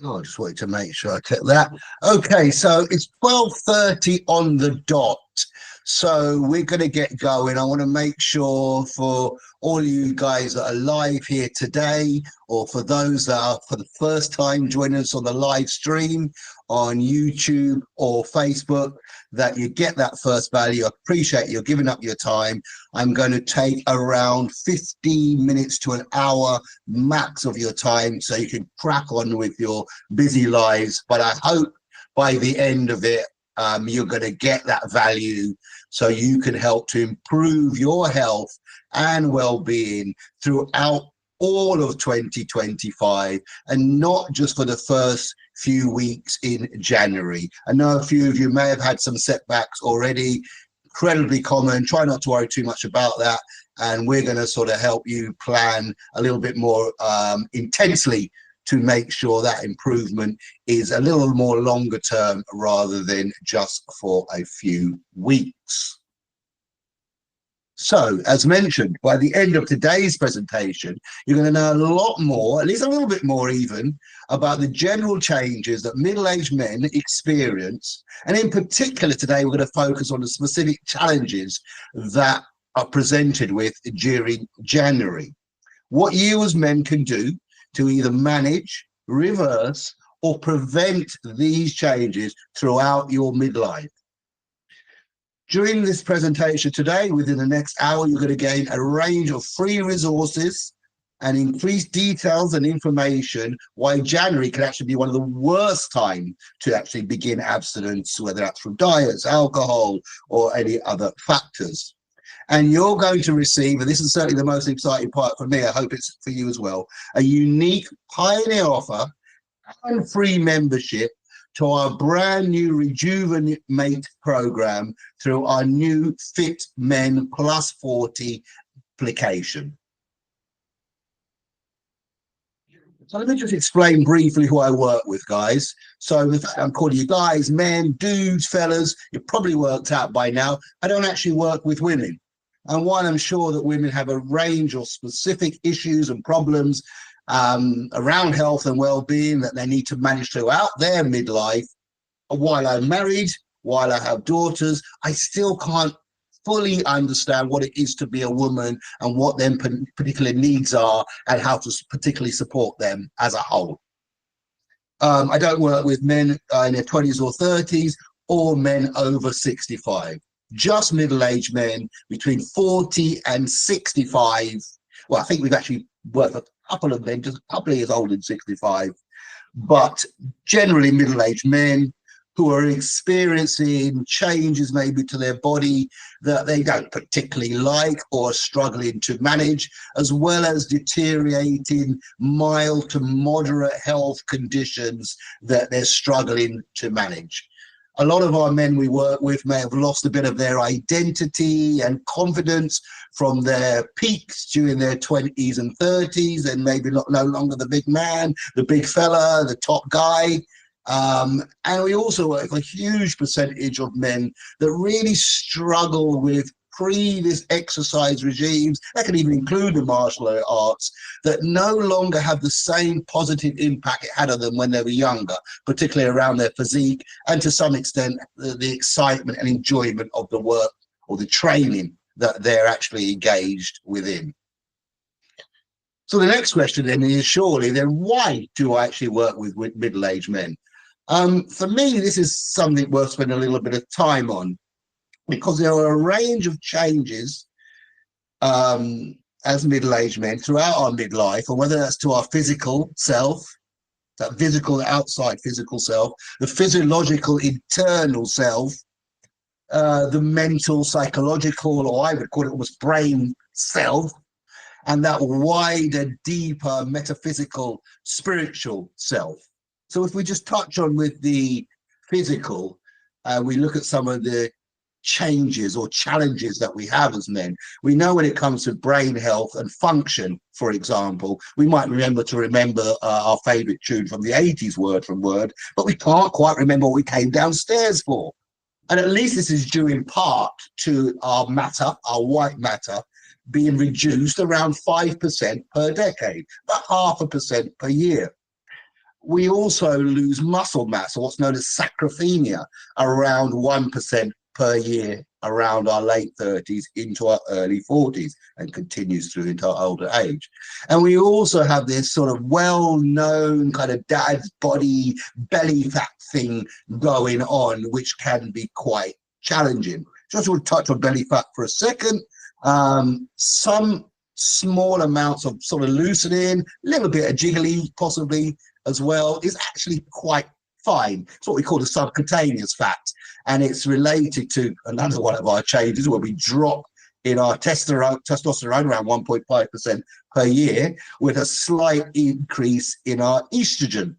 Oh, I just wanted to make sure I took that. Okay, so it's 12:30 on the dot. So we're going to get going. I want to make sure for all you guys that are live here today, or for those that are for the first time joining us on the live stream on YouTube or Facebook, that you get that first value. I appreciate you giving up your time. I'm going to take around 15 minutes to an hour max of your time so you can crack on with your busy lives. But I hope by the end of it, you're going to get that value so you can help to improve your health and well-being throughout all of 2025, and not just for the first few weeks in January. I know a few of you may have had some setbacks already, incredibly common. Try not to worry too much about that. And we're going to sort of help you plan a little bit more intensely to make sure that improvement is a little more longer term rather than just for a few weeks. So, as mentioned, by the end of today's presentation, you're going to know a lot more, at least a little bit more even, about the general changes that middle-aged men experience. And in particular, today, we're going to focus on the specific challenges that are presented with during January. What you as men can do to either manage, reverse, or prevent these changes throughout your midlife. During this presentation today, within the next hour, you're going to gain a range of free resources and increased details and information why January can actually be one of the worst times to actually begin abstinence, whether that's from diets, alcohol, or any other factors. And you're going to receive, and this is certainly the most exciting part for me, I hope it's for you as well, a unique pioneer offer and free membership to our brand new Rejuv-A-Nator program through our new Fit Men Plus 40 application. So let me just explain briefly who I work with, guys. So in fact, I'm calling you guys, men, dudes, fellas. You've probably worked out by now, I don't actually work with women. And while I'm sure that women have a range of specific issues and problems around health and well-being that they need to manage throughout their midlife, while I'm married, while I have daughters, I still can't fully understand what it is to be a woman and what their particular needs are and how to particularly support them as a whole. I don't work with men in their 20s or 30s or men over 65. Just middle-aged men between 40 and 65. Well, I think we've actually worked with a couple of men, just a couple of years older than 65, but generally middle-aged men who are experiencing changes maybe to their body that they don't particularly like or are struggling to manage, as well as deteriorating mild to moderate health conditions that they're struggling to manage. A lot of our men we work with may have lost a bit of their identity and confidence from their peaks during their 20s and 30s, and maybe no longer the big man, the big fella, the top guy. And we also work with a huge percentage of men that really struggle with previous exercise regimes, that can even include the martial arts, that no longer have the same positive impact it had on them when they were younger, particularly around their physique, and to some extent, the excitement and enjoyment of the work or the training that they're actually engaged within. So the next question then is surely, then why do I actually work with middle-aged men? For me, this is something worth spending a little bit of time on, because there are a range of changes as middle-aged men throughout our midlife, and whether that's to our physical self, that physical outside physical self, the physiological internal self, the mental, psychological, or I would call it almost brain self, and that wider, deeper, metaphysical, spiritual self. So if we just touch on with the physical, we look at some of the changes or challenges that we have as men. We know when it comes to brain health and function, for example, we might remember our favorite tune from the 80s, word from word, but we can't quite remember what we came downstairs for. And at least this is due in part to our matter, our white matter, being reduced around 5% per decade, about 0.5% per year. We also lose muscle mass, or what's known as sarcopenia, around 1% per year around our late 30s into our early 40s, and continues through into our older age. And we also have this sort of well-known kind of dad's body belly fat thing going on, which can be quite challenging. Just want to touch on belly fat for a second. Some small amounts of sort of loosening, a little bit of jiggly possibly as well, is actually quite fine. It's what we call the subcutaneous fat, and it's related to another one of our changes where we drop in our testosterone around 1.5% per year, with a slight increase in our estrogen.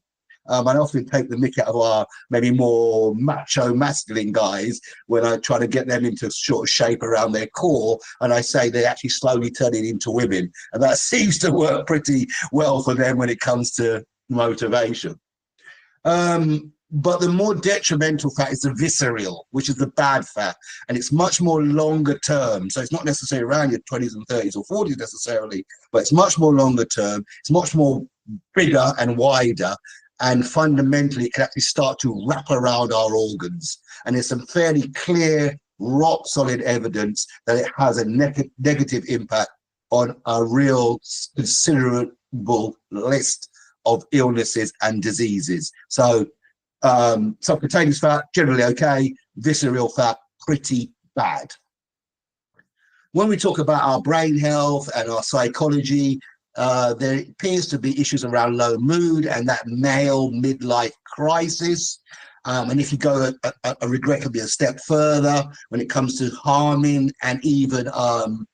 I often take the mick out of our maybe more macho masculine guys when I try to get them into sort of shape around their core, and I say they actually slowly turn it into women, and that seems to work pretty well for them when it comes to motivation. But the more detrimental fat is the visceral, which is the bad fat, and it's much more longer term. So it's not necessarily around your 20s and 30s or 40s necessarily, but it's much more longer term. It's much more bigger and wider, and fundamentally it can actually start to wrap around our organs. And there's some fairly clear, rock solid evidence that it has a negative impact on a real considerable list of illnesses and diseases. So subcutaneous fat, generally okay. Visceral fat, pretty bad. When we talk about our brain health and our psychology, there appears to be issues around low mood and that male midlife crisis. And if you go regrettably a step further, when it comes to harming and even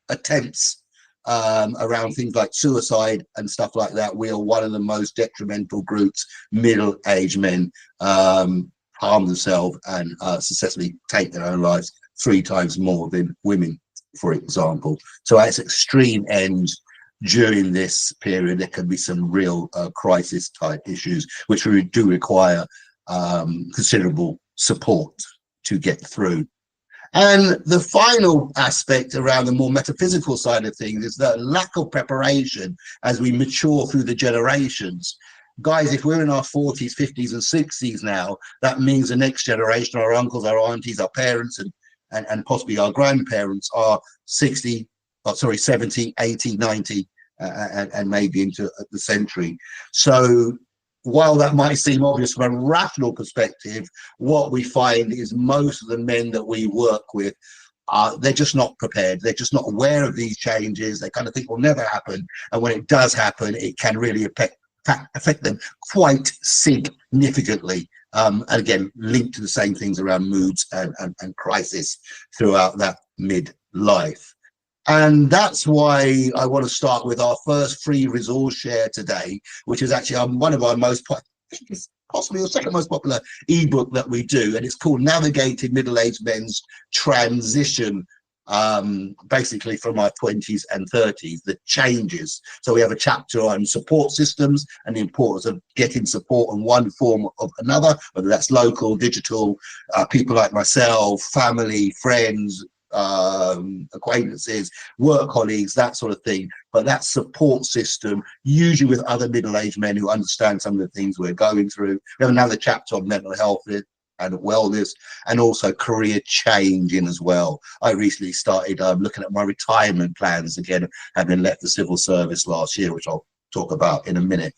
attempts around things like suicide and stuff like that, we are one of the most detrimental groups. Middle-aged men harm themselves and successfully take their own lives 3 times more than women, for example. So at its extreme end, during this period, there can be some real crisis type issues, which we do require considerable support to get through. And the final aspect around the more metaphysical side of things is the lack of preparation as we mature through the generations. Guys, if we're in our 40s, 50s and 60s now, that means the next generation, our uncles, our aunties, our parents, and possibly our grandparents are 70, 80, 90, and maybe into the century. So while that might seem obvious from a rational perspective, what we find is most of the men that we work with, they're just not prepared. They're just not aware of these changes. They kind of think will never happen. And when it does happen, it can really affect them quite significantly. And again, linked to the same things around moods and crisis throughout that midlife. And that's why I want to start with our first free resource share today, which is actually one of our most, possibly the second most popular ebook that we do. And it's called Navigating Middle-Aged Men's Transition, basically from our 20s and 30s, the changes. So we have a chapter on support systems and the importance of getting support in one form or another, whether that's local, digital, people like myself, family, friends, acquaintances, work colleagues, that sort of thing. But that support system, usually with other middle-aged men who understand some of the things we're going through. We have another chapter on mental health and wellness, and also career changing as well. I recently started looking at my retirement plans again, having left the civil service last year, which I'll talk about in a minute.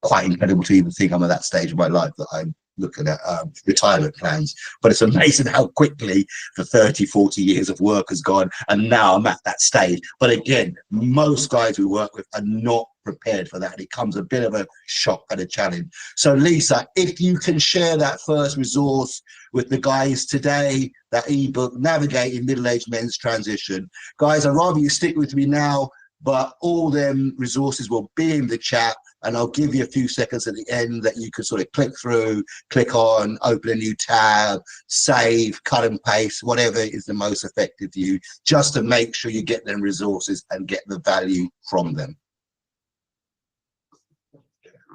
Quite incredible to even think I'm at that stage of my life that I'm looking at retirement plans. But it's amazing how quickly the 30, 40 years of work has gone, and now I'm at that stage. But again, most guys we work with are not prepared for that. It comes a bit of a shock and a challenge. So Lisa, if you can share that first resource with the guys today, that ebook, Navigating Middle-Aged Men's Transition. Guys, I'd rather you stick with me now, but all them resources will be in the chat, and I'll give you a few seconds at the end that you can sort of click through, click on, open a new tab, save, cut and paste, whatever is the most effective for you, just to make sure you get them resources and get the value from them.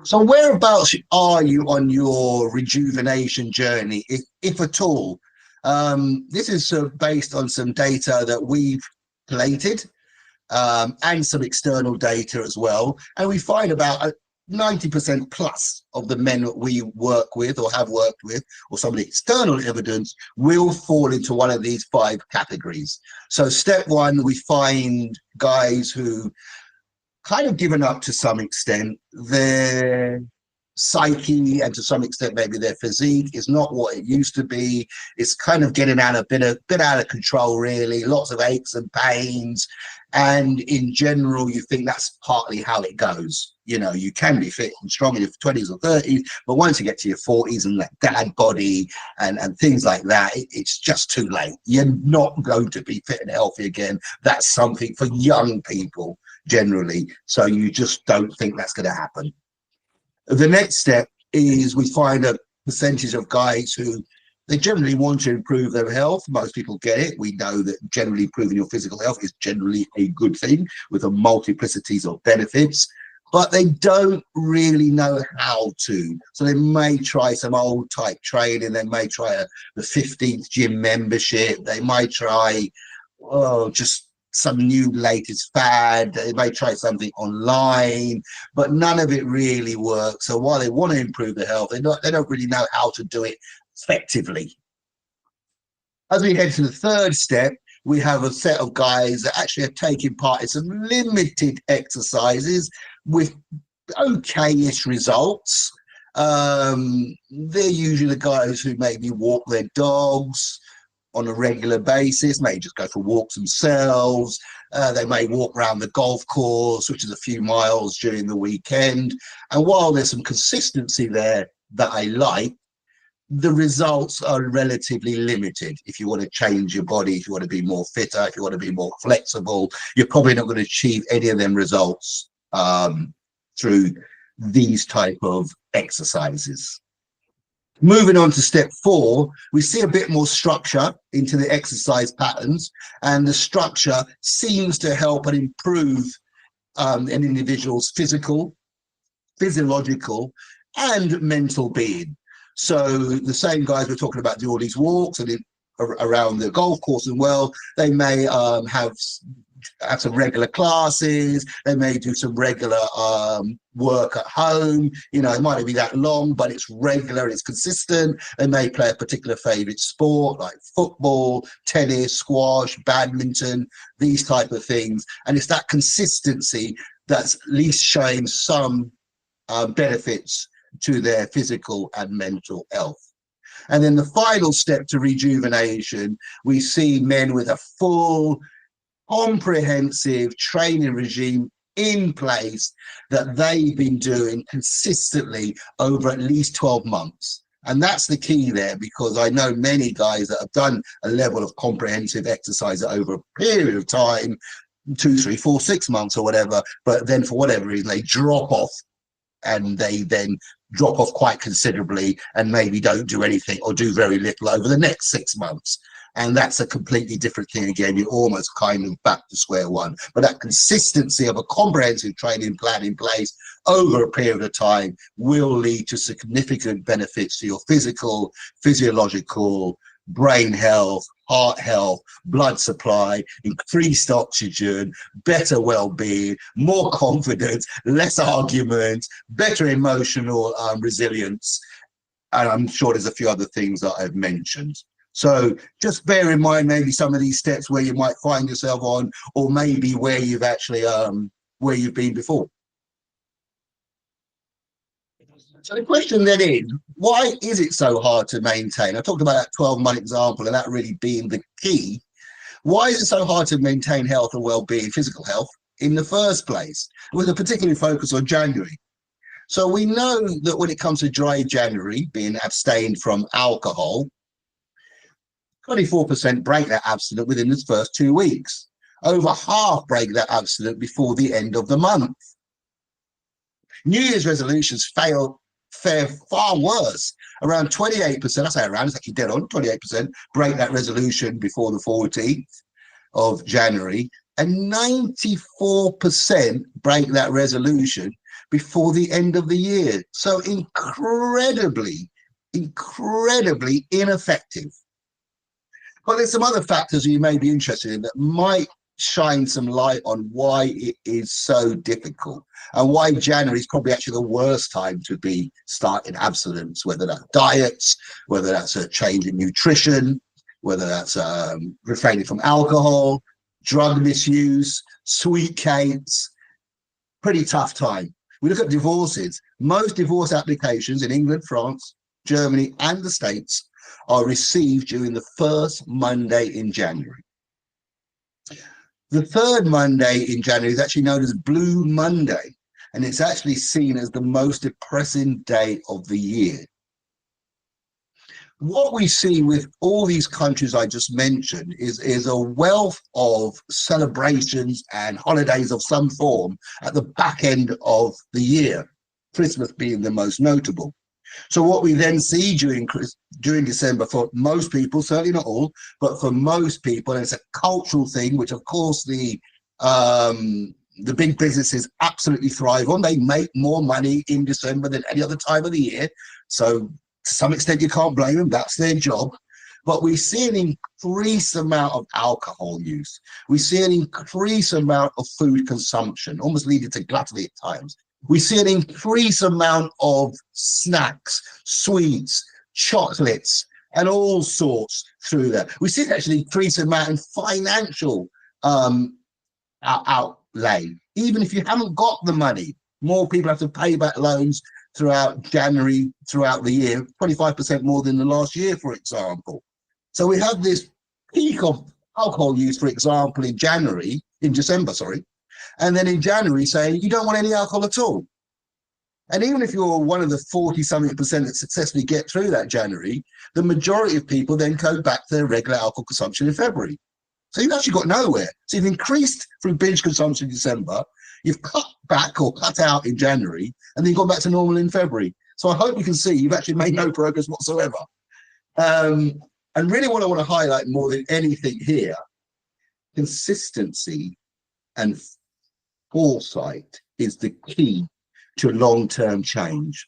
So whereabouts are you on your rejuvenation journey, if at all? This is based on some data that we've collated, and some external data as well. And we find about 90% plus of the men that we work with or have worked with, or some of the external evidence, will fall into one of these 5 categories. So step 1, we find guys who kind of given up to some extent. Their psyche and to some extent maybe their physique is not what it used to be. It's kind of getting out a bit out of control, really. Lots of aches and pains, and in general you think that's partly how it goes. You know, you can be fit and strong in your 20s or 30s, but once you get to your 40s and that dad body and things like that, it's just too late. You're not going to be fit and healthy again. That's something for young people generally, so you just don't think that's going to happen. The next step is we find a percentage of guys who they generally want to improve their health. Most people get it. We know that generally improving your physical health is generally a good thing with a multiplicities of benefits, but they don't really know how to. So they may try some old type training. They may try the 15th gym membership. They might try just some new latest fad. They may try something online, but none of it really works. So while they want to improve their health, they don't really know how to do it effectively. As we head to the third step, we have a set of guys that actually are taking part in some limited exercises with okay-ish results. They're usually the guys who maybe walk their dogs on a regular basis, may just go for walks themselves. They may walk around the golf course, which is a few miles during the weekend. And while there's some consistency there that I like, the results are relatively limited. If you want to change your body, if you want to be more fitter, if you want to be more flexible, you're probably not going to achieve any of them results through these type of exercises. Moving on to step 4, we see a bit more structure into the exercise patterns, and the structure seems to help and improve an individual's physiological, and mental being. So the same guys we're talking about do all these walks and around the golf course as well. They may have some regular classes. They may do some regular work at home. You know, it might not be that long, but it's regular, it's consistent. They may play a particular favorite sport like football, tennis, squash, badminton, these type of things. And it's that consistency that's at least showing some benefits to their physical and mental health. And then the final step to rejuvenation, we see men with a full comprehensive training regime in place that they've been doing consistently over at least 12 months. And that's the key there, because I know many guys that have done a level of comprehensive exercise over a period of time, 2, 3, 4, 6 months or whatever, but then for whatever reason they drop off, and they then drop off quite considerably and maybe don't do anything or do very little over the next 6 months. And that's a completely different thing again. You're almost kind of back to square one. But that consistency of a comprehensive training plan in place over a period of time will lead to significant benefits to your physical, physiological, brain health, heart health, blood supply, increased oxygen, better well-being, more confidence, less arguments, better emotional resilience. And I'm sure there's a few other things that I've mentioned. So just bear in mind maybe some of these steps where you might find yourself on, or maybe where you've actually where you've been before. So the question then is, why is it so hard to maintain? I talked about that 12-month example and that really being the key. Why is it so hard to maintain health and well-being, physical health, in the first place, with a particular focus on January? So we know that when it comes to dry January, being abstained from alcohol, 24% break that abstinence within the first 2 weeks. Over half break that abstinence before the end of the month. New Year's resolutions fare far worse. Around 28%, I say around, it's actually dead on, 28% break that resolution before the 14th of January, and 94% break that resolution before the end of the year. So incredibly ineffective. But there's some other factors you may be interested in that might shine some light on why it is so difficult and why January is probably actually the worst time to be starting abstinence, whether that's diets, whether that's a change in nutrition, whether that's refraining from alcohol, drug misuse, sweet cakes. Pretty tough time. We look at divorces. Most divorce applications in England, France, Germany, and the States are received during the first Monday in January. The third Monday in January is actually known as Blue Monday, and it's actually seen as the most depressing day of the year. What we see with all these countries I just mentioned is a wealth of celebrations and holidays of some form at the back end of the year, Christmas being the most notable. So what we then see during December for most people, certainly not all, but for most people, and it's a cultural thing, which of course the big businesses absolutely thrive on. They make more money in December than any other time of the year. So to some extent, you can't blame them. That's their job. But we see an increased amount of alcohol use. We see an increased amount of food consumption, almost leading to gluttony at times. We see an increased amount of snacks, sweets, chocolates, and all sorts through there. We see an actually increased amount in financial outlay. Even if you haven't got the money, more people have to pay back loans throughout January, throughout the year, 25% more than the last year, for example. So we have this peak of alcohol use, for example, in December, and then in January saying you don't want any alcohol at all. And even if you're one of the 40-something% that successfully get through that January, the majority of people then go back to their regular alcohol consumption in February. So you've actually got nowhere. So you've increased through binge consumption in December, you've cut back or cut out in January, and then you've gone back to normal in February. So I hope you can see you've actually made no progress whatsoever. And really what I want to highlight more than anything here, consistency and foresight is the key to long-term change.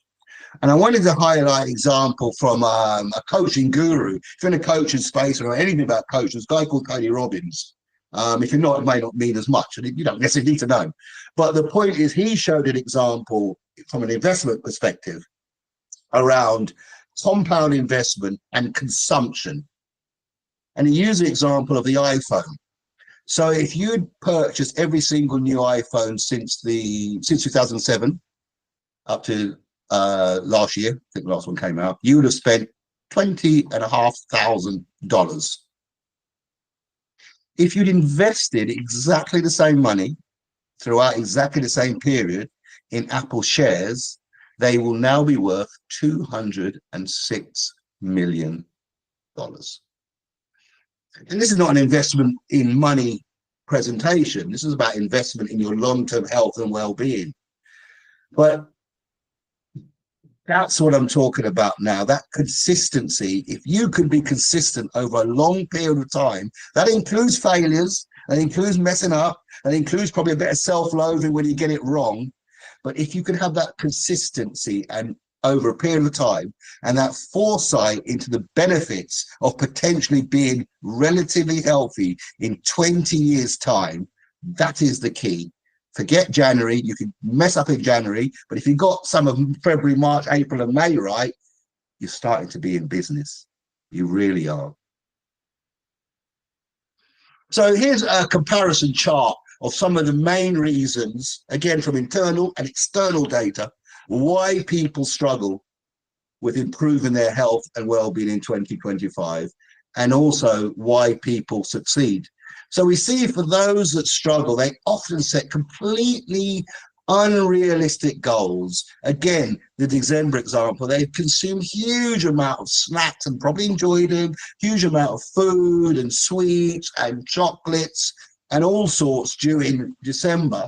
And I wanted to highlight an example from a coaching guru. If you're in a coaching space or anything about coaching, there's a guy called Tony Robbins. If you're not, it may not mean as much, and you don't necessarily need to know. But the point is, he showed an example from an investment perspective around compound investment and consumption. And he used the example of the iPhone. So if you'd purchased every single new iPhone since 2007 up to last year, I think the last one came out, you would have spent $20,500. If you'd invested exactly the same money throughout exactly the same period in Apple shares, they will now be worth $206 million. And this is not an investment in money presentation. This is about investment in your long-term health and well-being. But that's what I'm talking about now, that consistency. If you can be consistent over a long period of time, that includes failures, that includes messing up, that includes probably a bit of self-loathing when you get it wrong. But if you can have that consistency and over a period of time and that foresight into the benefits of potentially being relatively healthy in 20 years' time, that is the key. Forget January. You can mess up in January, but if you got some of February, March, April, and May right, you're starting to be in business. You really are. So here's a comparison chart of some of the main reasons, again, from internal and external data, why people struggle with improving their health and well-being in 2025, and also why people succeed. So we see for those that struggle, they often set completely unrealistic goals. Again, the December example, they've consumed huge amount of snacks and probably enjoyed them, huge amount of food and sweets and chocolates and all sorts during December.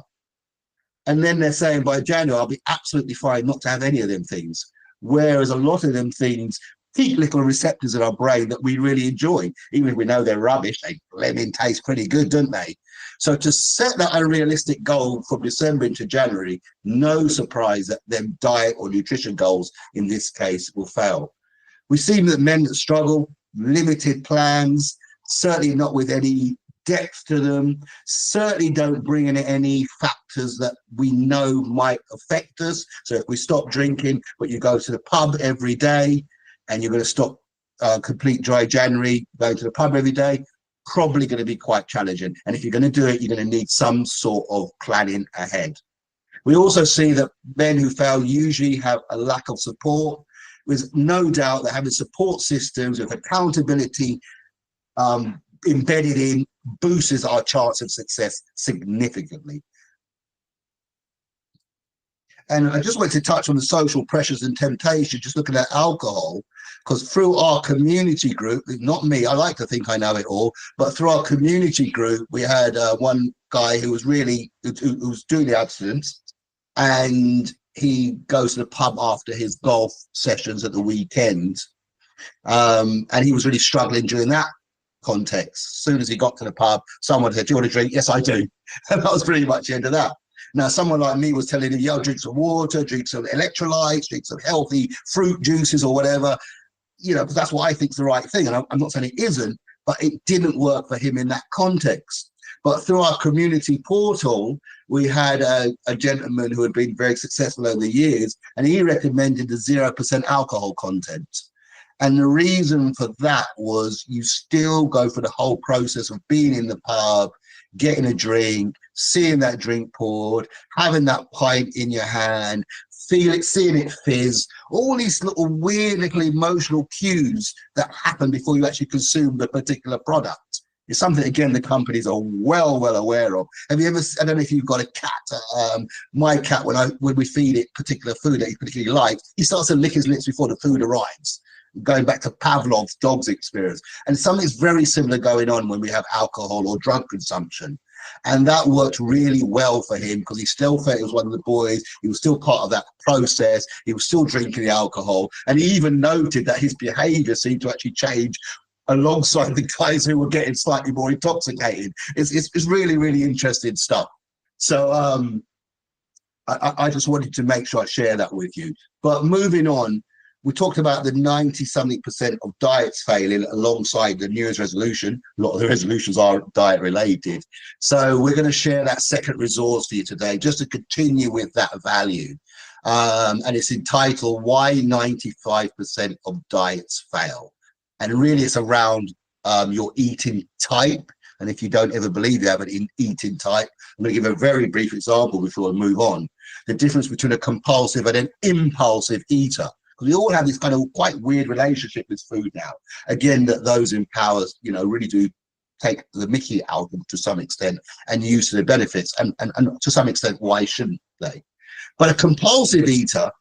And then they're saying by January, I'll be absolutely fine not to have any of them things. Whereas a lot of them things peak little receptors in our brain that we really enjoy. Even if we know they're rubbish, they lemon taste pretty good, don't they? So to set that unrealistic goal from December into January, no surprise that them diet or nutrition goals in this case will fail. We see that men that struggle, limited plans, certainly not with any depth to them, certainly don't bring in any factors that we know might affect us. So if we stop drinking, but you go to the pub every day and you're going to stop complete dry January, going to the pub every day, probably going to be quite challenging. And if you're going to do it, you're going to need some sort of planning ahead. We also see that men who fail usually have a lack of support. There's no doubt that having support systems with accountability embedded in boosts our chance of success significantly. And I just wanted to touch on the social pressures and temptation, just looking at alcohol, because through our community group, not me, I like to think I know it all, but through our community group, we had one guy who was who was doing the abstinence, and he goes to the pub after his golf sessions at the weekend. And he was really struggling during that context. As soon as he got to the pub, someone said, "Do you want to drink?" "Yes, I do." And that was pretty much the end of that. Now, someone like me was telling him, "Yo, drink some water, drink some electrolytes, drink some healthy fruit juices or whatever," because that's what I think is the right thing. And I'm not saying it isn't, but it didn't work for him in that context. But through our community portal, we had a gentleman who had been very successful over the years, and he recommended the 0% alcohol content. And the reason for that was you still go for the whole process of being in the pub, getting a drink, seeing that drink poured, having that pint in your hand, seeing it fizz, all these little weird little emotional cues that happen before you actually consume the particular product. It's something, again, the companies are well aware of. Have you ever, I don't know if you've got a cat, my cat, when we feed it particular food that he particularly likes, he starts to lick his lips before the food arrives, going back to Pavlov's dog's experience. And something's very similar going on when we have alcohol or drug consumption. And that worked really well for him because he still felt he was one of the boys. He was still part of that process. He was still drinking the alcohol. And he even noted that his behavior seemed to actually change alongside the guys who were getting slightly more intoxicated. It's really interesting stuff. So I just wanted to make sure I share that with you. But moving on, we talked about the 90-something% of diets failing alongside the New Year's resolution. A lot of the resolutions are diet related. So we're going to share that second resource for you today, just to continue with that value. And it's entitled, Why 95% of Diets Fail. And really it's around your eating type. And if you don't ever believe you have an eating type, I'm going to give a very brief example before we move on. The difference between a compulsive and an impulsive eater. Because we all have this kind of quite weird relationship with food now. Again, that those in power, really do take the mickey out of them to some extent and use the benefits. And to some extent, why shouldn't they? But a compulsive eater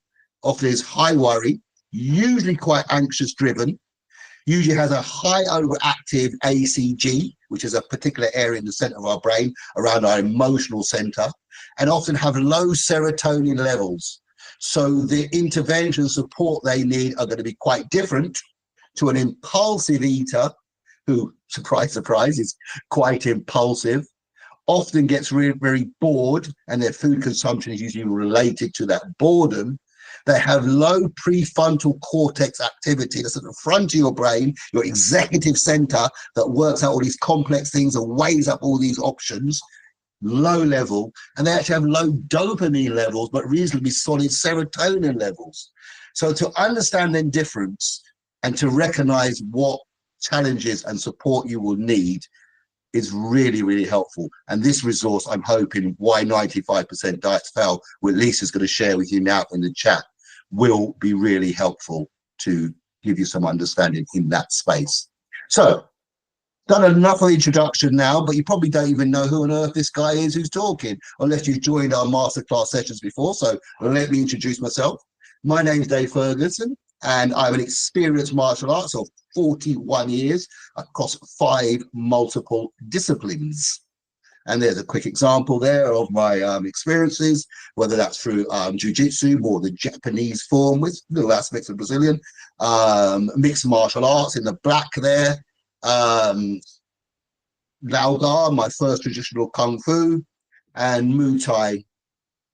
often is high worry, usually quite anxious driven, usually has a high overactive ACG, which is a particular area in the center of our brain around our emotional center, and often have low serotonin levels. So the intervention support they need are going to be quite different to an impulsive eater who, surprise, surprise, is quite impulsive, often gets very bored, and their food consumption is usually related to that boredom. They have low prefrontal cortex activity. That's at the front of your brain, your executive center that works out all these complex things and weighs up all these options. Low level, and they actually have low dopamine levels, but reasonably solid serotonin levels. So to understand the difference and to recognize what challenges and support you will need is really helpful. And this resource, I'm hoping, Why 95% Diets Fail, what Lisa's going to share with you now in the chat, will be really helpful to give you some understanding in that space. So done enough of the introduction now, but you probably don't even know who on earth this guy is who's talking, unless you've joined our masterclass sessions before. So let me introduce myself. My name's Dave Ferguson, and I'm an experienced martial arts of 41 years across 5 multiple disciplines. And there's a quick example there of my experiences, whether that's through jiu-jitsu or the Japanese form with little aspects of Brazilian, mixed martial arts in the black there, Lao, my first traditional Kung Fu, and Muay Thai.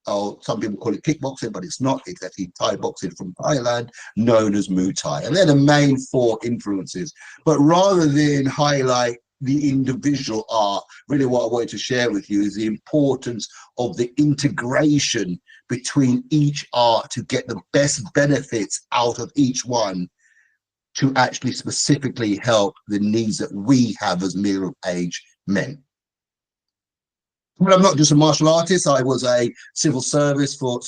Oh, some people call it kickboxing, but it's not. It's actually Thai boxing from Thailand, known as Muay Thai. And they're the main 4 influences. But rather than highlight the individual art. Really what I wanted to share with you is the importance of the integration between each art to get the best benefits out of each one, to actually specifically help the needs that we have as middle-aged men. But I'm not just a martial artist. I was a civil servant for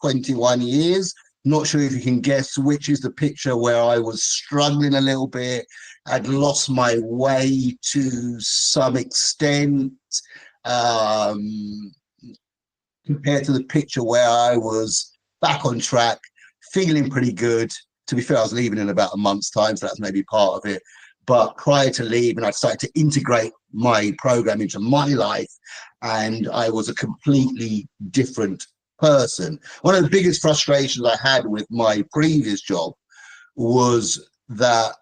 21 years. Not sure if you can guess which is the picture where I was struggling a little bit. I'd lost my way to some extent, compared to the picture where I was back on track, feeling pretty good. To be fair, I was leaving in about a month's time, so that's maybe part of it. But prior to leaving, I started to integrate my program into my life, and I was a completely different person. One of the biggest frustrations I had with my previous job was that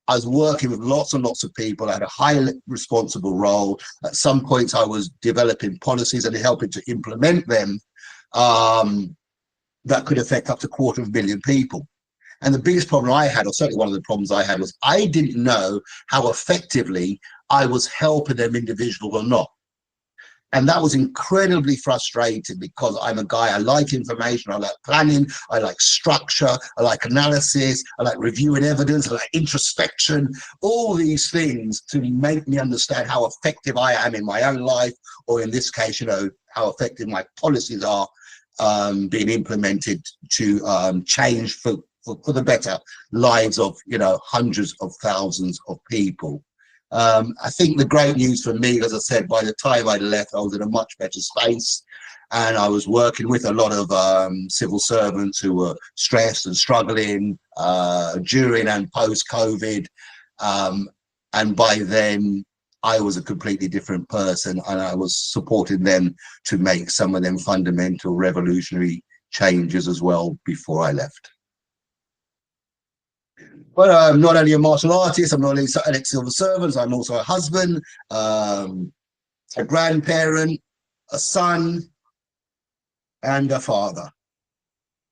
I was working with lots and lots of people. I had a highly responsible role. At some points, I was developing policies and helping to implement them that could affect up to 250,000 people. And the biggest problem I had, or certainly one of the problems I had, was I didn't know how effectively I was helping them individual or not. And that was incredibly frustrating, because I'm a guy, I like information, I like planning, I like structure, I like analysis, I like reviewing evidence, I like introspection, all these things to make me understand how effective I am in my own life, or in this case, you know, how effective my policies are being implemented to change for the better lives of, you know, hundreds of thousands of people. I think the great news for me, as I said, by the time I left, I was in a much better space, and I was working with a lot of civil servants who were stressed and struggling during and post-COVID. And by then, I was a completely different person, and I was supporting them to make some of them fundamental revolutionary changes as well before I left. But I'm not only a martial artist, I'm not only an ex-civil servant, I'm also a husband, a grandparent, a son, and a father.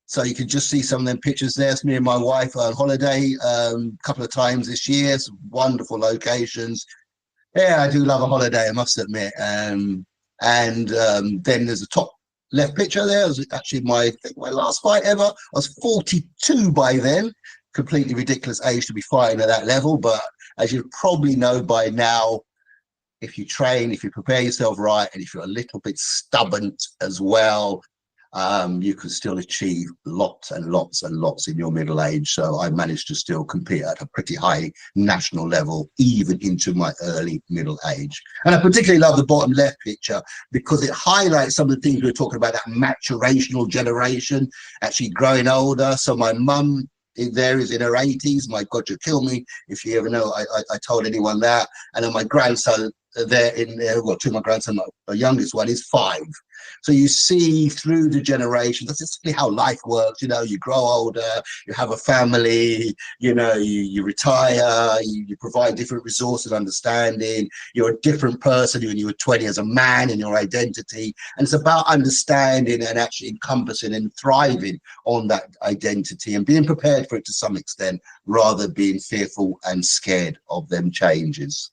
So you can just see some of them pictures there. It's me and my wife on holiday a couple of times this year. Some wonderful locations. Yeah, I do love a holiday, I must admit. Then there's a top left picture there. It was actually my last fight ever. I was 42 by then. Completely ridiculous age to be fighting at that level, but as you probably know by now, if you train, if you prepare yourself right, and if you're a little bit stubborn as well, you can still achieve lots and lots and lots in your middle age. So I managed to still compete at a pretty high national level, even into my early middle age. And I particularly love the bottom left picture, because it highlights some of the things we were talking about, that maturational generation, actually growing older. So my mum there is in her 80s. My God, you'll kill me if you ever know I told anyone that. And then my grandson there well, two of my grandson, my youngest one is 5. So you see through the generations, that's exactly how life works. You know, you grow older, you have a family, you know, you retire, you provide different resources, understanding. You're a different person when you were 20 as a man in your identity. And it's about understanding and actually encompassing and thriving on that identity and being prepared for it to some extent, rather than being fearful and scared of them changes.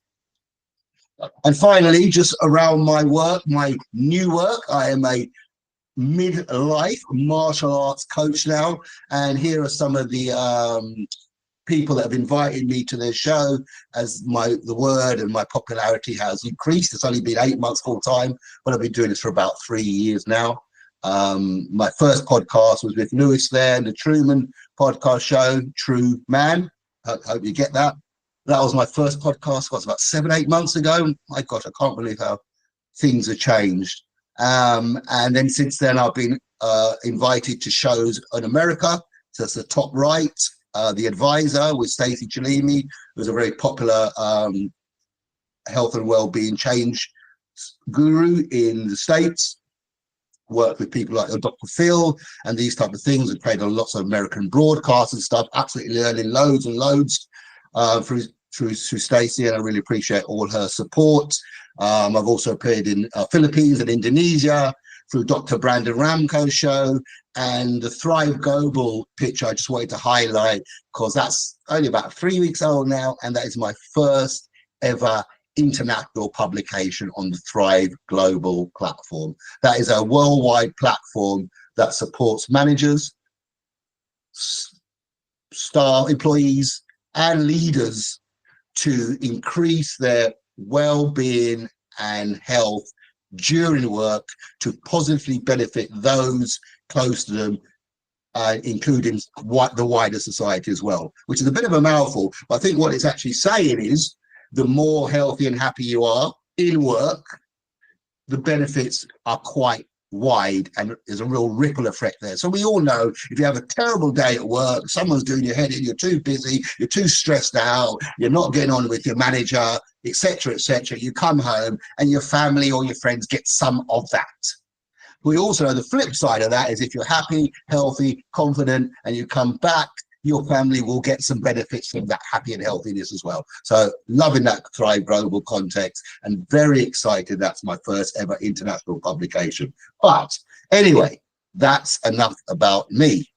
And finally, just around my work, my new work, I am a midlife martial arts coach now. And here are some of the people that have invited me to their show, as the word and my popularity has increased. It's only been 8 months full time, but I've been doing this for about 3 years now. My first podcast was with Lewis there, and the Truman podcast show, True Man. Hope you get that. That was my first podcast. It was about 7-8 months ago. My gosh, I can't believe how things have changed. And then since then, I've been invited to shows in America. So that's the top right, The Advisor with Stacey Chalimi, who's a very popular health and well-being change guru in the States. Worked with people like Dr. Phil and these type of things, and played on lots of American broadcasts and stuff. Absolutely learning loads and loads through Stacey, and I really appreciate all her support. I've also appeared in Philippines and Indonesia through Dr. Brandon Ramco's show, and the Thrive Global picture I just wanted to highlight because that's only about 3 weeks old now, and that is my first ever international publication on the Thrive Global platform. That is a worldwide platform that supports managers, staff, employees, and leaders to increase their well-being and health during work to positively benefit those close to them, including the wider society as well, which is a bit of a mouthful. But I think what it's actually saying is the more healthy and happy you are in work, the benefits are quite wide, and there's a real ripple effect there. So we all know if you have a terrible day at work, someone's doing your head in, you're too busy, you're too stressed out, you're not getting on with your manager, etc., etc., you come home and your family or your friends get some of that. We also know the flip side of that is if you're happy, healthy, confident, and you come back, your family will get some benefits from that happy and healthiness as well. So loving that Thrive Global context and very excited. That's my first ever international publication. But anyway, that's enough about me.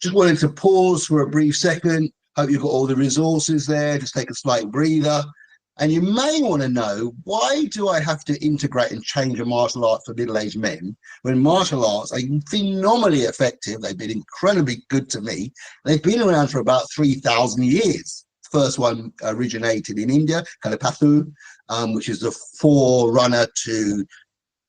Just wanted to pause for a brief second. Hope you've got all the resources there. Just take a slight breather. And you may want to know, why do I have to integrate and change a martial art for middle-aged men when martial arts are phenomenally effective? They've been incredibly good to me. They've been around for about 3,000 years. First one originated in India, Kalapathu, which is the forerunner to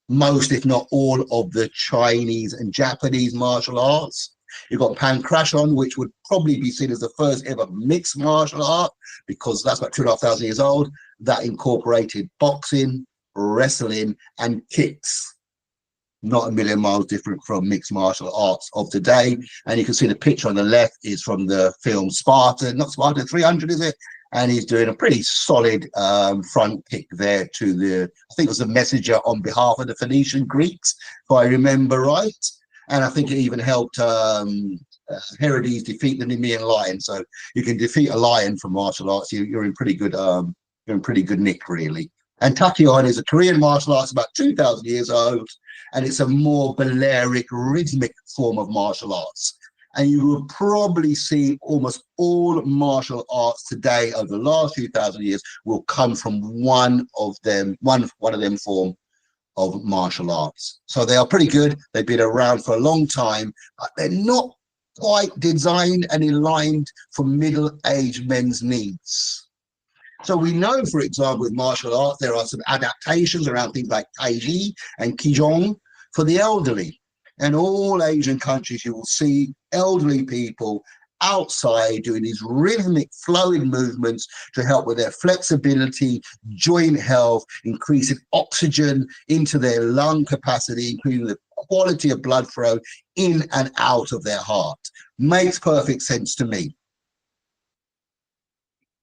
most, if not all, of the Chinese and Japanese martial arts. You've got Pankration, which would probably be seen as the first ever mixed martial art, because that's about 2,500 years old. That incorporated boxing, wrestling, and kicks. Not a million miles different from mixed martial arts of today. And you can see the picture on the left is from the film Sparta, not Sparta 300, is it? And he's doing a pretty solid front kick there to the, I think it was the messenger on behalf of the Phoenician Greeks, if I remember right. And I think it even helped Herodes defeat the Nemean lion. So you can defeat a lion from martial arts. You're in pretty good nick, really. And Taekyon is a Korean martial arts about 2,000 years old, and it's a more Balearic, rhythmic form of martial arts. And you will probably see almost all martial arts today over the last few thousand years will come from one of them form of martial arts. So they are pretty good. They've been around for a long time, but they're not quite designed and aligned for middle-aged men's needs. So we know, for example, with martial arts, there are some adaptations around things like Taiji and Qigong for the elderly. And all Asian countries, you will see elderly people outside doing these rhythmic flowing movements to help with their flexibility, joint health, increasing oxygen into their lung capacity, including the quality of blood flow in and out of their heart. Makes perfect sense to me.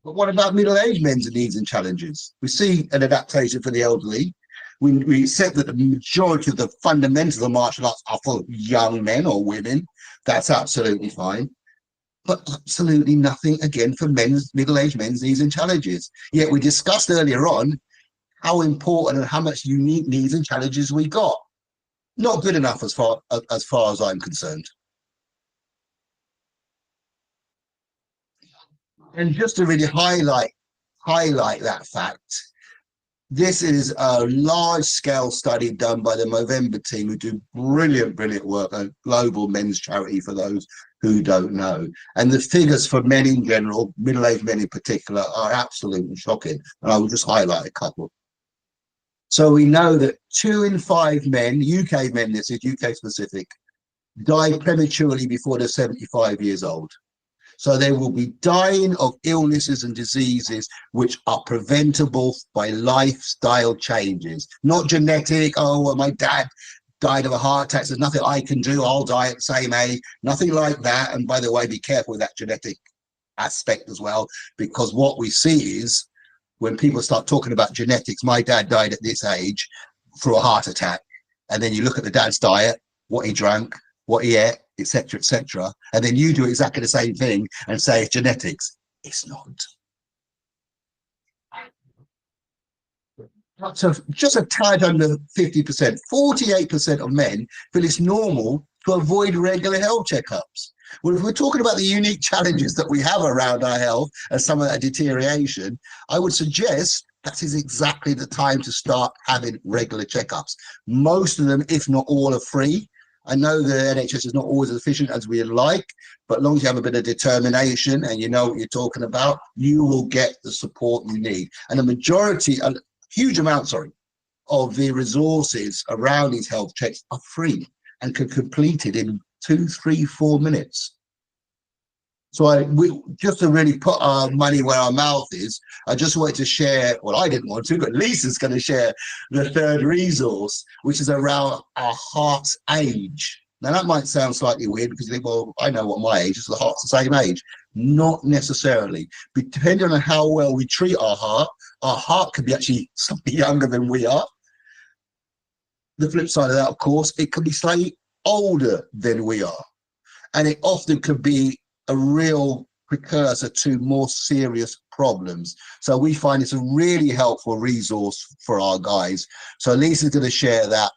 But what about middle-aged men's needs and challenges? We see an adaptation for the elderly. We accept that the majority of the fundamentals of martial arts are for young men or women. That's absolutely fine. But absolutely nothing, again, for middle-aged men's needs and challenges. Yet we discussed earlier on how important and how much unique needs and challenges we got. Not good enough as far as I'm concerned. And just to really highlight that fact, this is a large-scale study done by the Movember team, who do brilliant work, a global men's charity for those who don't know. And the figures for men in general, middle-aged men in particular, are absolutely shocking. And I will just highlight a couple. So we know that 2 in 5 men, UK men, this is UK specific, die prematurely before they're 75 years old. So they will be dying of illnesses and diseases which are preventable by lifestyle changes, not genetic. Oh, well, my dad died of a heart attack, there's nothing I can do, I'll die at the same age, nothing like that. And by the way, be careful with that genetic aspect as well, because what we see is when people start talking about genetics, my dad died at this age through a heart attack, and then you look at the dad's diet, what he drank, what he ate, etc., and then you do exactly the same thing and say it's genetics. It's not. So just a tad under 50%, 48% of men feel it's normal to avoid regular health checkups. Well, if we're talking about the unique challenges that we have around our health and some of that deterioration, I would suggest that is exactly the time to start having regular checkups. Most of them, if not all, are free. I know the NHS is not always as efficient as we'd like, but as long as you have a bit of determination and you know what you're talking about, you will get the support you need. And the majority, a huge amount, of the resources around these health checks are free and can complete it in 2, 3, 4 minutes. So just to really put our money where our mouth is, I just wanted to share, well, I didn't want to, but Lisa's going to share the third resource, which is around our heart's age. Now, that might sound slightly weird because you think, well, I know what my age is, the heart's the same age. Not necessarily. Depending on how well we treat our heart can be actually slightly younger than we are. The flip side of that, of course, it can be slightly older than we are. And it often could be a real precursor to more serious problems. So we find it's a really helpful resource for our guys. So Lisa's going to share that.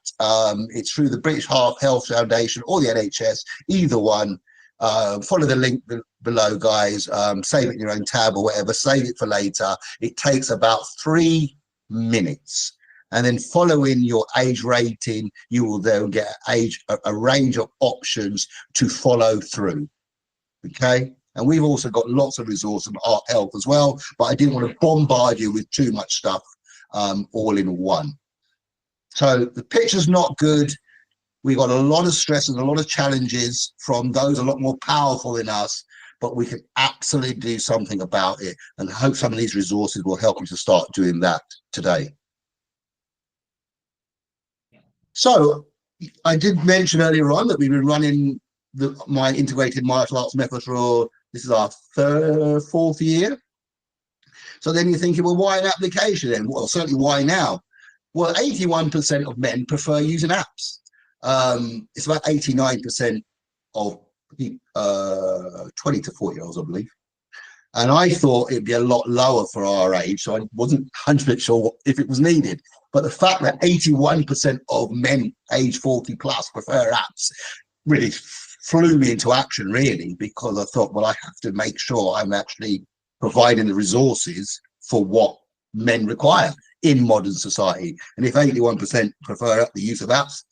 It's through the British Heart Health Foundation or the NHS, either one. Follow the link below, guys. Save it in your own tab or whatever. Save it for later. It takes about 3 minutes. And then following your age rating, you will then get a range of options to follow through. Okay. And we've also got lots of resources on heart health as well, but I didn't want to bombard you with too much stuff all in one. So the picture's not good. We've got a lot of stress and a lot of challenges from those a lot more powerful than us, but we can absolutely do something about it. And I hope some of these resources will help you to start doing that today. So I did mention earlier on that we've been running my integrated martial arts method for, this is our 4th year. So then you're thinking, well, why an application then? Well, certainly why now? Well, 81% of men prefer using apps. It's about 89% of 20 to 40-year-olds, I believe. And I thought it'd be a lot lower for our age, so I wasn't 100% sure if it was needed. But the fact that 81% of men age 40 plus prefer apps really flew me into action, really, because I thought, well, I have to make sure I'm actually providing the resources for what men require in modern society. And if 81% prefer the use of apps,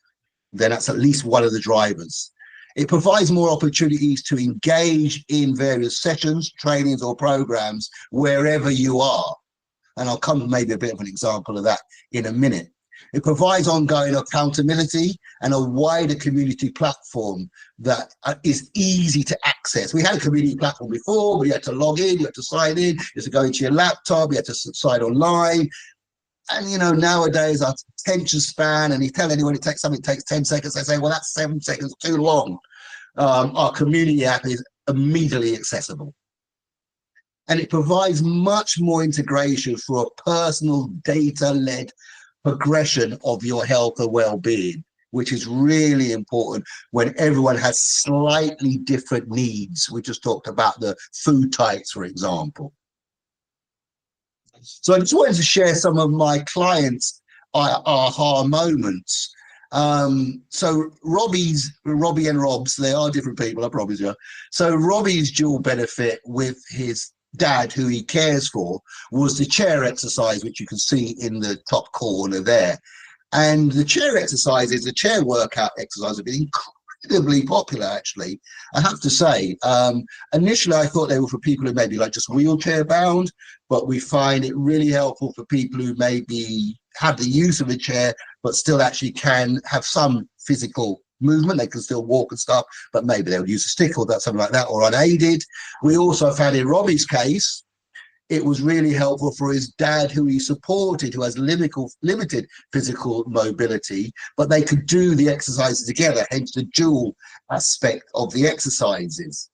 then that's at least one of the drivers. It provides more opportunities to engage in various sessions, trainings, or programs wherever you are. And I'll come to maybe a bit of an example of that in a minute. It provides ongoing accountability and a wider community platform that is easy to access. We had a community platform before, we had to log in, you had to sign in, you had to go into your laptop, you had to sign online. And, you know, nowadays our attention span, and you tell anyone it takes something takes 10 seconds, they say, well, that's 7 seconds too long. Our community app is immediately accessible. And it provides much more integration for a personal data-led progression of your health and well-being, which is really important when everyone has slightly different needs. We just talked about the food types, for example. So I just wanted to share some of my clients' aha moments. So Robbie and Rob's, they are different people, I promise you. So Robbie's dual benefit with his dad, who he cares for, was the chair exercise, which you can see in the top corner there. And the chair exercises, the chair workout exercise, have been incredibly popular, actually. I have to say, initially I thought they were for people who maybe like just wheelchair bound, but we find it really helpful for people who maybe have the use of a chair, but still actually can have some physical movement. They can still walk and stuff, but maybe they'll use a stick or something like that, or unaided. We also found in Robbie's case, it was really helpful for his dad, who he supported, who has limited physical mobility, but they could do the exercises together, hence the dual aspect of the exercises.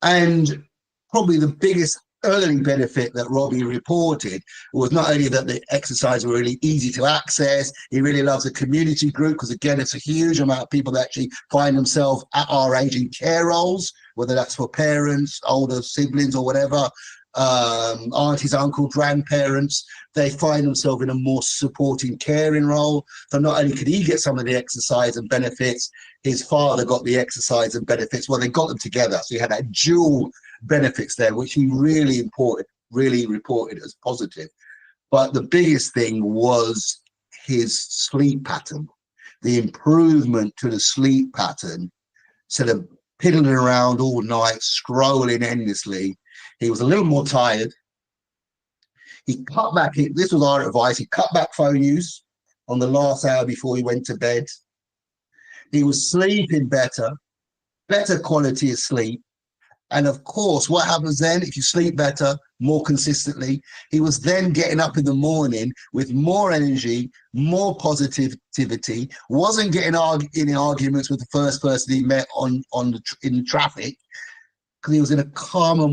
And probably the biggest early benefit that Robbie reported was not only that the exercises were really easy to access, he really loves the community group, because again, it's a huge amount of people that actually find themselves at our age in care roles, whether that's for parents, older siblings or whatever. aunties, uncle, grandparents. They find themselves in a more supporting, caring role. So not only could he get some of the exercise and benefits, his father got the exercise and benefits. Well, they got them together. So he had that dual benefits there, which he really reported as positive. But the biggest thing was his sleep pattern, the improvement to the sleep pattern. Instead of piddling around all night, scrolling endlessly, he was a little more tired. He cut back, this was our advice, he cut back phone use on the last hour before he went to bed. He was sleeping better quality of sleep. And of course, what happens then if you sleep better, more consistently? He was then getting up in the morning with more energy, more positivity, wasn't getting in arguments with the first person he met in traffic, because he was in a calmer,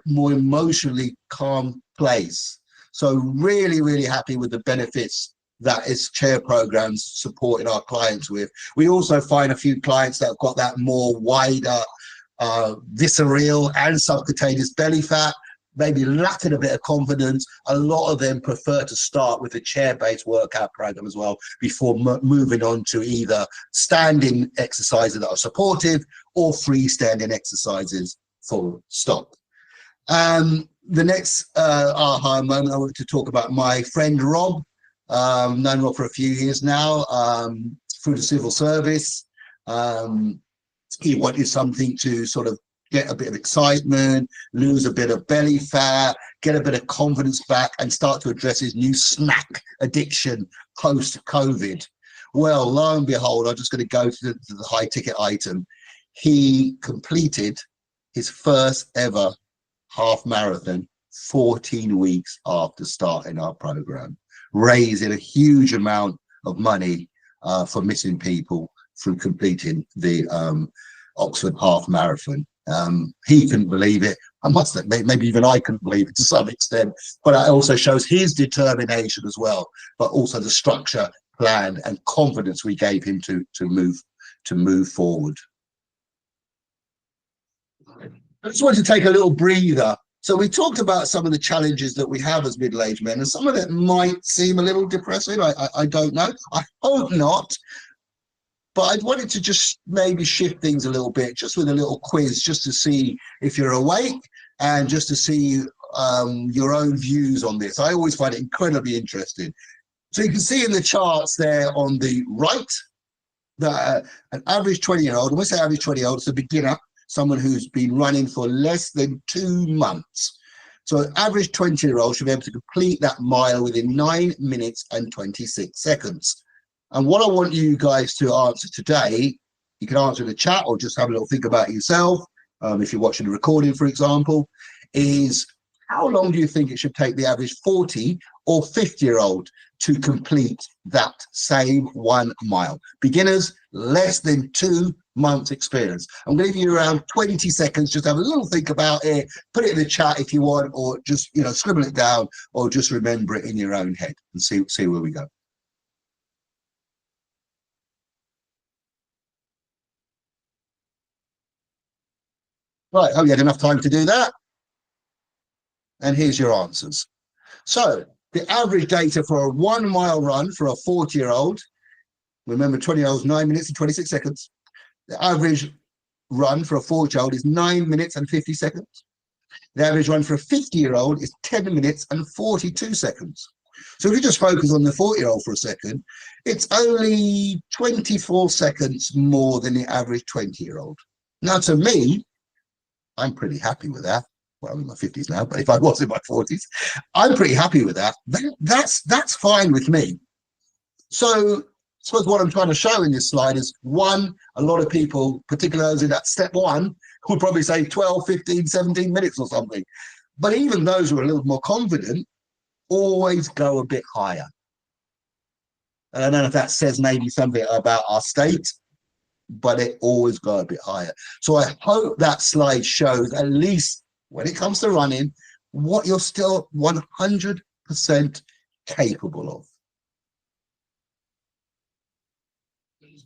more emotionally calm place. So really happy with the benefits that his chair programs supported our clients with. We also find a few clients that have got that more wider visceral and subcutaneous belly fat, maybe lacking a bit of confidence. A lot of them prefer to start with a chair-based workout program as well before moving on to either standing exercises that are supportive or freestanding exercises full stop. The next aha moment, I want to talk about my friend Rob. Known Rob for a few years now, through the civil service. He wanted something to sort of get a bit of excitement, lose a bit of belly fat, get a bit of confidence back, and start to address his new snack addiction post-COVID. Well, lo and behold, I'm just going to go to the high ticket item. He completed his first ever half marathon 14 weeks after starting our program, raising a huge amount of money for missing people through completing the Oxford Half Marathon. He couldn't believe it. I must admit, maybe even I couldn't believe it to some extent, but it also shows his determination as well, but also the structure, plan, and confidence we gave him to move forward. I just want to take a little breather. So we talked about some of the challenges that we have as middle-aged men, and some of it might seem a little depressing. I don't know. I hope not. But I wanted to just maybe shift things a little bit, just with a little quiz, just to see if you're awake and just to see your own views on this. I always find it incredibly interesting. So you can see in the charts there on the right that an average 20-year-old, when we say average 20-year-old, it's a beginner, someone who's been running for less than 2 months. So an average 20-year-old should be able to complete that mile within 9 minutes and 26 seconds. And what I want you guys to answer today, you can answer in the chat or just have a little think about it yourself, if you're watching the recording, for example, is how long do you think it should take the average 40 or 50-year-old to complete that same 1 mile? Beginners, less than 2 months experience. I'm going to give you around 20 seconds, just have a little think about it, put it in the chat if you want, or just, scribble it down, or just remember it in your own head and see where we go. Right, hope you had enough time to do that. And here's your answers. So the average data for a 1 mile run for a 40-year-old, remember 20-year-olds, 9 minutes and 26 seconds. The average run for a 40-year-old is 9 minutes and 50 seconds. The average run for a 50-year-old is 10 minutes and 42 seconds. So if you just focus on the 40-year-old for a second, it's only 24 seconds more than the average 20-year-old. Now, to me, I'm pretty happy with that. Well, I'm in my 50s now, but if I was in my 40s, I'm pretty happy with that. That's fine with me. So I suppose what I'm trying to show in this slide is, one, a lot of people, particularly those in that step one, would probably say 12, 15, 17 minutes or something. But even those who are a little more confident always go a bit higher. And I don't know if that says maybe something about our state, but it always go a bit higher. So I hope that slide shows, at least when it comes to running, what you're still 100% capable of.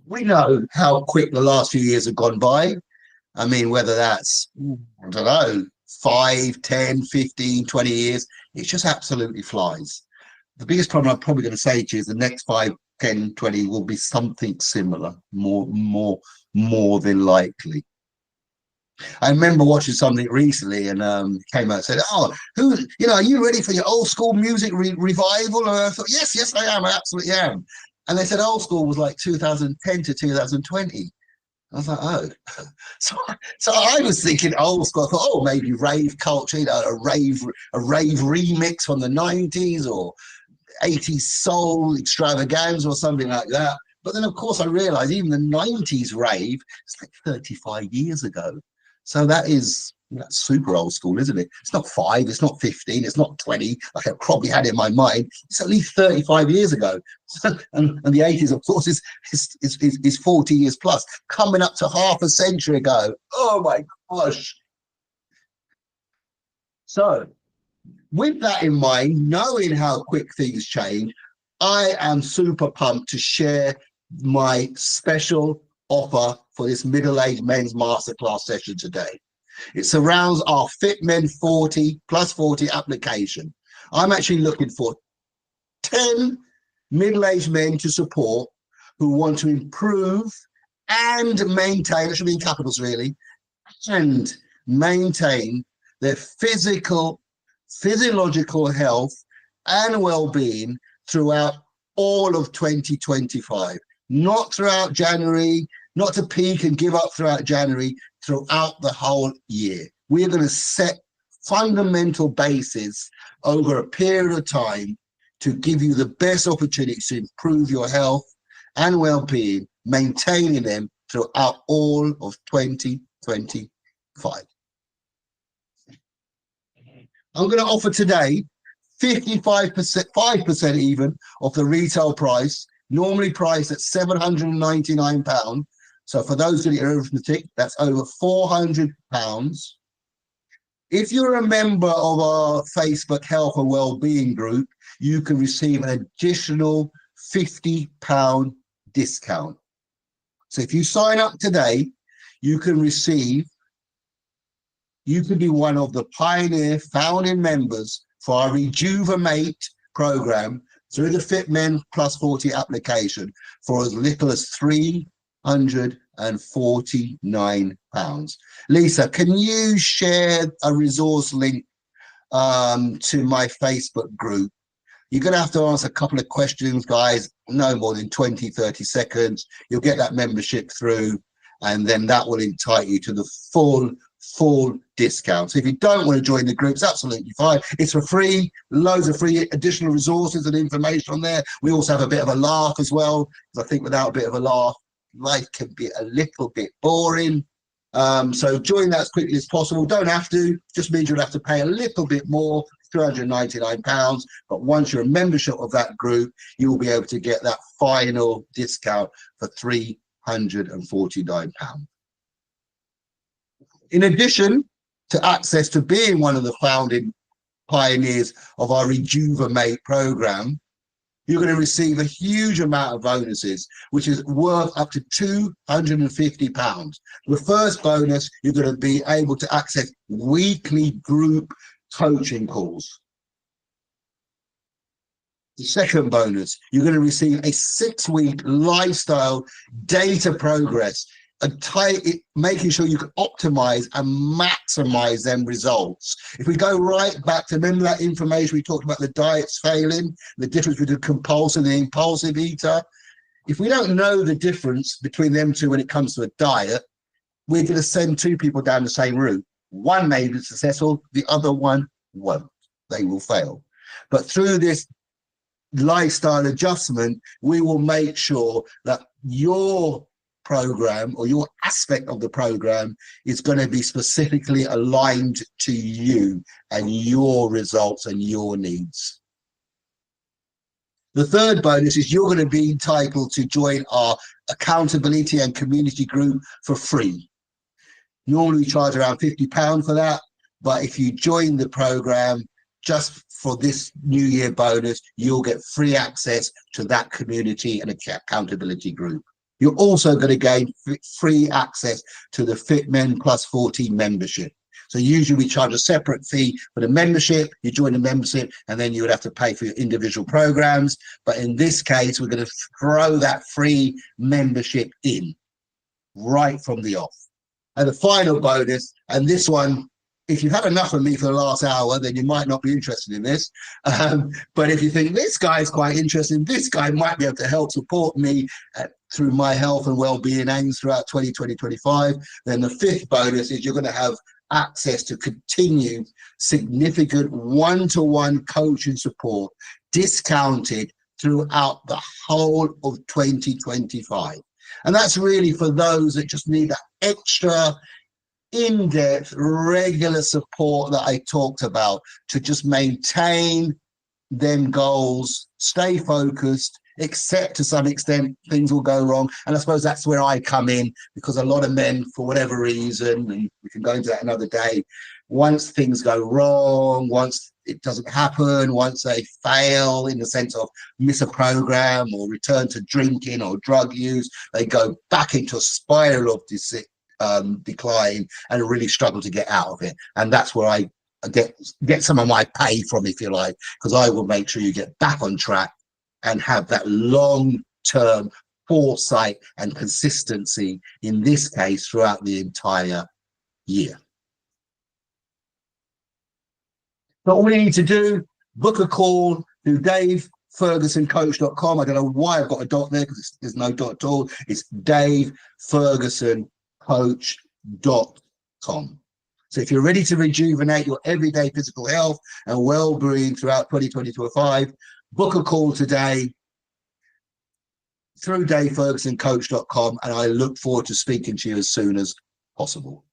We know how quick the last few years have gone by. I mean, whether that's, I don't know, 5, 10, 15, 20 years. It just absolutely flies. The biggest problem I'm probably going to say to you is the next 5, 10, 20 will be something similar, more than likely. I remember watching something recently and came out and said, "Oh, are you ready for your old school music revival?" And I thought, yes, I am. I absolutely am. And they said old school was like 2010 to 2020. I was like, oh. So I was thinking old school. I thought, oh, maybe rave culture, a rave remix from the 90s or 80s soul extravaganza or something like that. But then, of course, I realized even the 90s rave, it's like 35 years ago. So that's super old school, isn't it? It's not 5, it's not 15, it's not 20, like I probably had in my mind. It's at least 35 years ago. and the 80s, of course, is 40 years plus, coming up to half a century ago. Oh my gosh. So with that in mind, knowing how quick things change, I am super pumped to share my special offer for this middle-aged men's masterclass session today. It surrounds our Fit Men 40 plus 40 application. I'm actually looking for 10 middle-aged men to support who want to improve and maintain, it should be in capitals really, and maintain their physiological health and well-being throughout all of 2025. Not throughout January, not to peak and give up throughout January, throughout the whole year. We are going to set fundamental bases over a period of time to give you the best opportunity to improve your health and well-being, maintaining them throughout all of 2025. I'm going to offer today 55%, 5% even of the retail price, normally priced at £799. So for those doing arithmetic, that's over £400. If you're a member of our Facebook Health and Wellbeing group, you can receive an additional £50 discount. So if you sign up today, you can be one of the pioneer founding members for our Rejuv-A-Nator program through the Fit Men Plus 40 application for as little as £349. Lisa, can you share a resource link to my Facebook group? You're going to have to answer a couple of questions, guys, no more than 20, 30 seconds. You'll get that membership through, and then that will entitle you to the full discount. So if you don't want to join the group, it's absolutely fine. It's for free, loads of free additional resources and information on there. We also have a bit of a laugh as well, because I think without a bit of a laugh, life can be a little bit boring. So join that as quickly as possible. Don't have to, just means you'll have to pay a little bit more, £299. But once you're a membership of that group, you will be able to get that final discount for £349. In addition to access to being one of the founding pioneers of our Rejuv-A-Nator program, you're going to receive a huge amount of bonuses, which is worth up to £250. The first bonus, you're going to be able to access weekly group coaching calls. The second bonus, you're going to receive a 6-week lifestyle data progress, making sure you can optimize and maximize them results. If we go right back to, remember that information we talked about, the diets failing, the difference between compulsive and the impulsive eater. If we don't know the difference between them two when it comes to a diet, we're going to send two people down the same route. One may be successful, the other one won't. They will fail. But through this lifestyle adjustment, we will make sure that your program or your aspect of the program is going to be specifically aligned to you and your results and your needs. The third bonus is you're going to be entitled to join our accountability and community group for free. Normally we charge around £50 for that, but if you join the program just for this New Year bonus, you'll get free access to that community and accountability group. You're also going to gain free access to the Fit Men Plus 40 membership. So usually we charge a separate fee for the membership. You join the membership and then you would have to pay for your individual programs. But in this case, we're going to throw that free membership in right from the off. And the final bonus, and this one, if you've had enough of me for the last hour, then you might not be interested in this. But if you think this guy is quite interesting, this guy might be able to help support me through my health and well-being aims throughout 2020-25, then the fifth bonus is you're going to have access to continued significant one-to-one coaching support, discounted throughout the whole of 2025. And that's really for those that just need that extra in-depth, regular support that I talked about to just maintain them goals, stay focused, except to some extent things will go wrong. And I suppose that's where I come in, because a lot of men, for whatever reason, and we can go into that another day, once things go wrong, once it doesn't happen, once they fail in the sense of miss a program or return to drinking or drug use, they go back into a spiral of decline and really struggle to get out of it. And that's where I get some of my pay from, if you like, because I will make sure you get back on track and have that long-term foresight and consistency, in this case, throughout the entire year. So all you need to do, book a call to davefergusoncoach.com. I don't know why I've got a dot there, because there's no dot at all. It's davefergusoncoach.com. So if you're ready to rejuvenate your everyday physical health and well-being throughout 2020-25, book a call today through davefergusoncoach.com, and I look forward to speaking to you as soon as possible.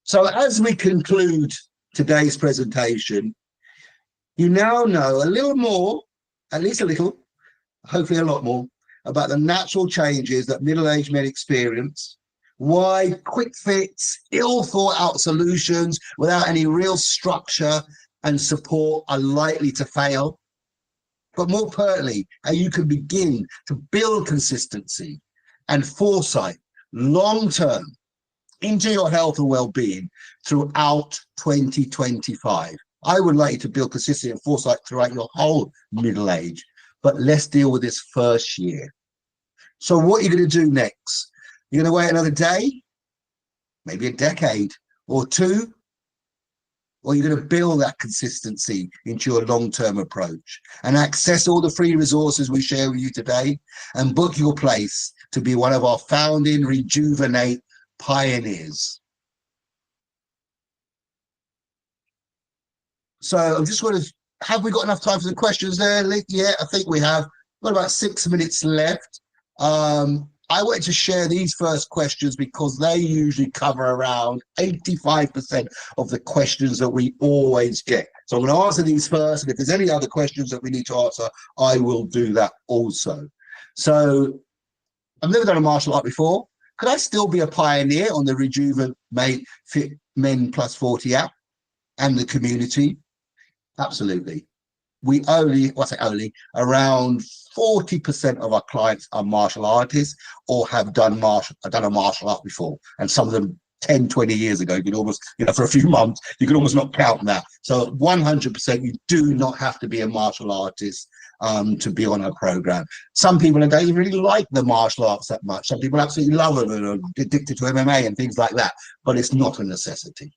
So as we conclude today's presentation, you now know a little more, at least a little, hopefully a lot more, about the natural changes that middle-aged men experience, why quick fix, ill-thought-out solutions without any real structure and support are likely to fail, but more pertinently, how you can begin to build consistency and foresight long-term into your health and well-being throughout 2025. I would like you to build consistency and foresight throughout your whole middle age, but let's deal with this first year. So what are you going to do next? You're going to wait another day, maybe a decade or two, or you're going to build that consistency into your long-term approach and access all the free resources we share with you today and book your place to be one of our founding Rejuv-A-Nate pioneers. So I'm just going to, have we got enough time for the questions there? Yeah, I think we have. We've got about 6 minutes left. I wanted to share these first questions because they usually cover around 85% of the questions that we always get. So I'm going to answer these first, and if there's any other questions that we need to answer, I will do that also. So I've never done a martial art before. Could I still be a pioneer on the Rejuv-A-Nate Fit Men Plus 40 app and the community? Absolutely. We only, what's it only, around 40% of our clients are martial artists or have done a martial art before. And some of them 10, 20 years ago, you could almost, for a few months, you could almost not count that. So 100%, you do not have to be a martial artist to be on our program. Some people don't even really like the martial arts that much. Some people absolutely love them and are addicted to MMA and things like that, but it's not a necessity.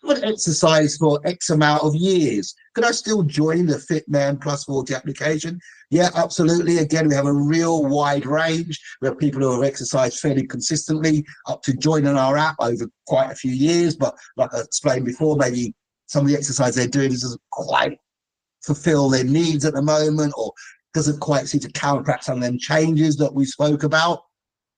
I've exercised for X amount of years. Could I still join the Fit Man Plus 40 application? Yeah, absolutely. Again, we have a real wide range. We have people who have exercised fairly consistently up to joining our app over quite a few years. But like I explained before, maybe some of the exercise they're doing doesn't quite fulfill their needs at the moment, or doesn't quite seem to counteract some of them changes that we spoke about.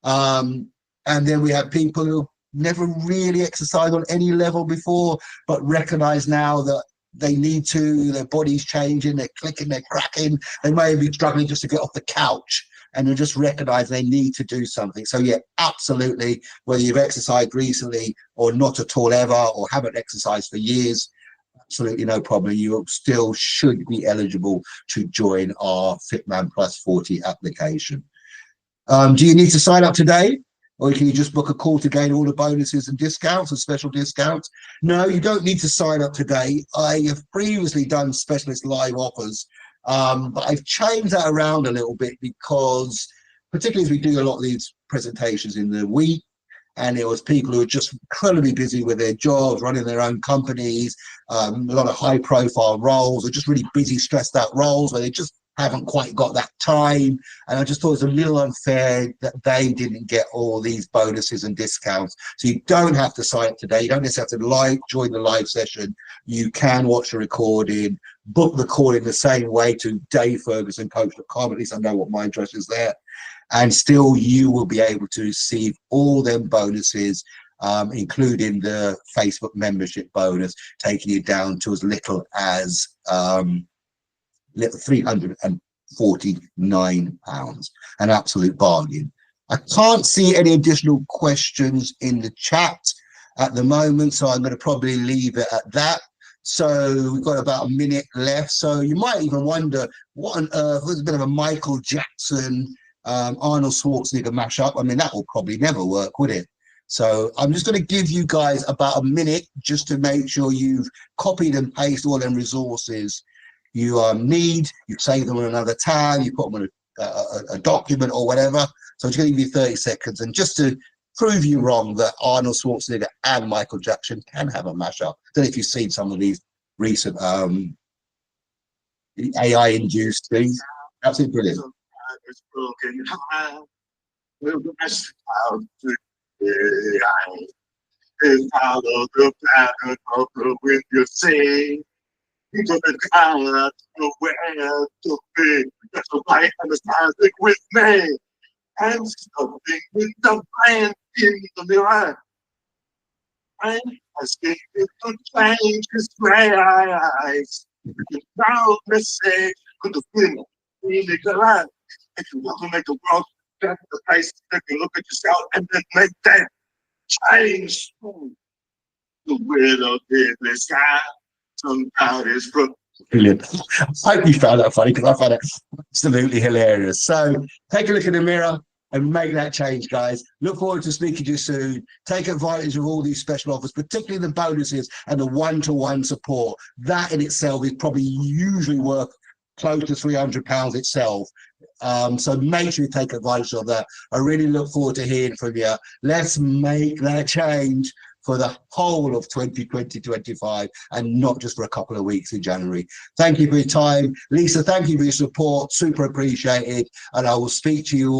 And then we have people who never really exercised on any level before, but recognize now that they need to, their body's changing, they're clicking, they're cracking, they may be struggling just to get off the couch, and they just recognize they need to do something. So yeah, absolutely, whether you've exercised recently or not at all ever, or haven't exercised for years, absolutely no problem. You still should be eligible to join our Fitman Plus 40 application. Do you need to sign up today? Or can you just book a call to gain all the bonuses and discounts and special discounts? No, you don't need to sign up today. I have previously done specialist live offers, but I've changed that around a little bit because particularly as we do a lot of these presentations in the week, and there was people who were just incredibly busy with their jobs, running their own companies, a lot of high profile roles, or just really busy, stressed out roles where they just haven't quite got that time. And I just thought it was a little unfair that they didn't get all these bonuses and discounts. So you don't have to sign up today. You don't necessarily have to join the live session. You can watch the recording, book the call in the same way to davefergusoncoach.com. At least I know what my address is there. And still you will be able to receive all them bonuses, including the Facebook membership bonus, taking you down to as little as £349, an absolute bargain. I can't see any additional questions in the chat at the moment, so I'm going to probably leave it at that. So we've got about a minute left, so you might even wonder what on earth was a bit of a Michael Jackson Arnold Schwarzenegger mashup. I mean, that will probably never work, would it? So I'm just going to give you guys about a minute just to make sure you've copied and pasted all them resources you need. You save them on another tab, you put them on a document or whatever. So I'm just going to give you 30 seconds, and just to prove you wrong that Arnold Schwarzenegger and Michael Jackson can have a mashup. I don't know if you've seen some of these recent AI induced things. Absolutely brilliant. It's broken heart will rest out to AI. Follow the pattern of the wind you see. Into the clouds, nowhere to be. That's why I'm standing with me. And something with the plan in the mirror. And I see it to change his gray eyes. The proud message could have been really glad. If you want to make the world better place, take a look at yourself and then make that change. The widow did this guy. Somebody's from. Brilliant. I hope you found that funny, because I found it absolutely hilarious. So take a look in the mirror and make that change, guys. Look forward to speaking to you soon. Take advantage of all these special offers, particularly the bonuses and the one-to-one support. That in itself is probably usually worth close to £300 itself. So make sure you take advantage of that. I really look forward to hearing from you. Let's make that change for the whole of 2020-25 and not just for a couple of weeks in January. Thank you for your time. Lisa, thank you for your support. Super appreciated. And I will speak to you all